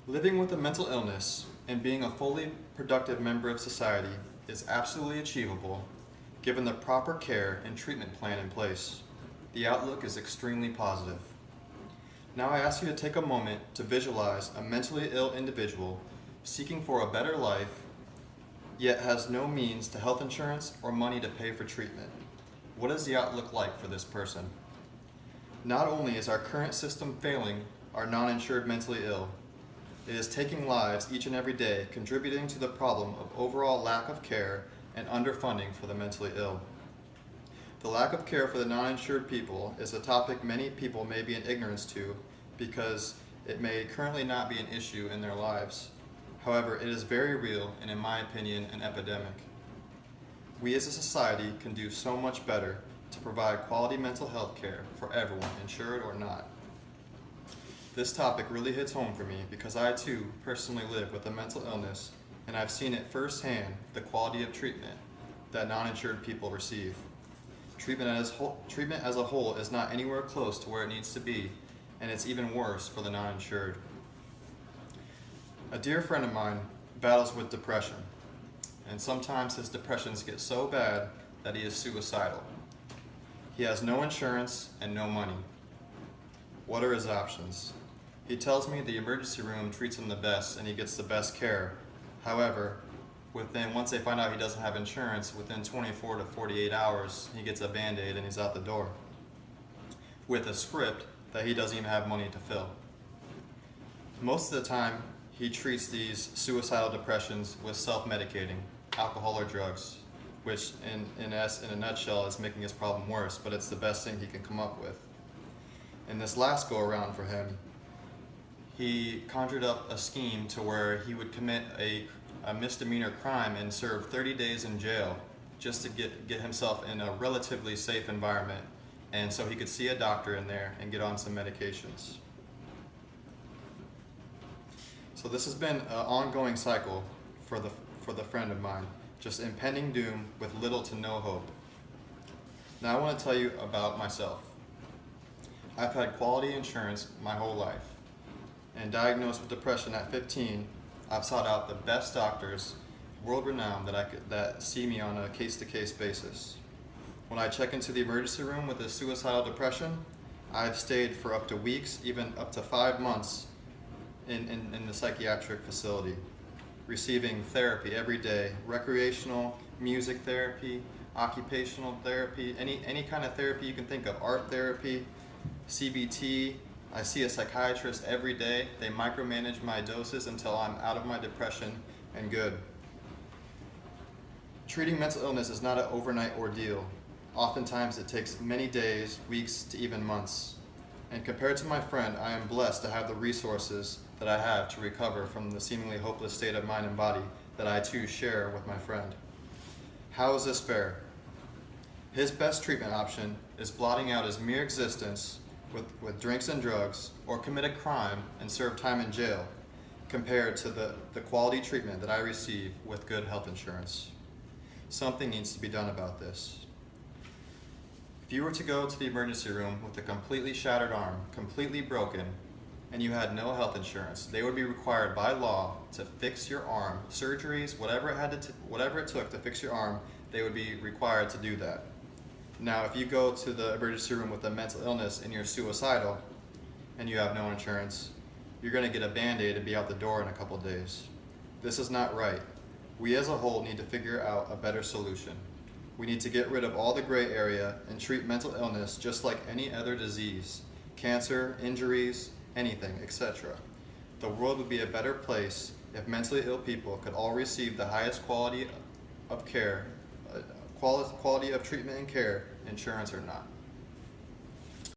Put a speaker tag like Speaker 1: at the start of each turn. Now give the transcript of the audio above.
Speaker 1: Living with a mental illness and being a fully productive member of society is absolutely achievable given the proper care and treatment plan in place. The outlook is extremely positive. Now I ask you to take a moment to visualize a mentally ill individual seeking for a better life, yet has no means to health insurance or money to pay for treatment. What is the outlook like for this person? Not only is our current system failing our non-insured mentally ill, it is taking lives each and every day, contributing to the problem of overall lack of care and underfunding for the mentally ill. The lack of care for the non-insured people is a topic many people may be in ignorance to because it may currently not be an issue in their lives. However, it is very real and, in my opinion, an epidemic. We as a society can do so much better to provide quality mental health care for everyone, insured or not. This topic really hits home for me because I too personally live with a mental illness, and I've seen it firsthand, the quality of treatment that non-insured people receive. Treatment as a whole is not anywhere close to where it needs to be, and it's even worse for the non-insured. A dear friend of mine battles with depression, and sometimes his depressions get so bad that he is suicidal. He has no insurance and no money. What are his options? He tells me the emergency room treats him the best and he gets the best care. However, once they find out he doesn't have insurance, within 24 to 48 hours, he gets a Band-Aid and he's out the door with a script that he doesn't even have money to fill. Most of the time, he treats these suicidal depressions with self-medicating, alcohol or drugs, which in a nutshell is making his problem worse, but it's the best thing he can come up with. In this last go around for him, he conjured up a scheme to where he would commit a misdemeanor crime and serve 30 days in jail just to get himself in a relatively safe environment, and so he could see a doctor in there and get on some medications. So this has been an ongoing cycle for the friend of mine, just impending doom with little to no hope. Now I want to tell you about myself. I've had quality insurance my whole life, and diagnosed with depression at 15, I've sought out the best doctors, world-renowned, that see me on a case-to-case basis. When I check into the emergency room with a suicidal depression, I've stayed for up to weeks, even up to 5 months in the psychiatric facility, receiving therapy every day, recreational, music therapy, occupational therapy, any kind of therapy you can think of, art therapy, CBT. I see a psychiatrist every day. They micromanage my doses until I'm out of my depression and good. Treating mental illness is not an overnight ordeal. Oftentimes it takes many days, weeks, to even months. And compared to my friend, I am blessed to have the resources that I have to recover from the seemingly hopeless state of mind and body that I too share with my friend. How is this fair? His best treatment option is blotting out his mere existence with drinks and drugs, or commit a crime and serve time in jail, compared to the quality treatment that I receive with good health insurance. Something needs to be done about this. If you were to go to the emergency room with a completely shattered arm, completely broken, and you had no health insurance, they would be required by law to fix your arm. Surgeries, whatever it took to fix your arm, they would be required to do that. Now, if you go to the emergency room with a mental illness and you're suicidal and you have no insurance, you're going to get a Band-Aid and be out the door in a couple days. This is not right. We as a whole need to figure out a better solution. We need to get rid of all the gray area and treat mental illness just like any other disease, cancer, injuries, anything, etc. The world would be a better place if mentally ill people could all receive the highest quality of care, quality of treatment and care, insurance or not.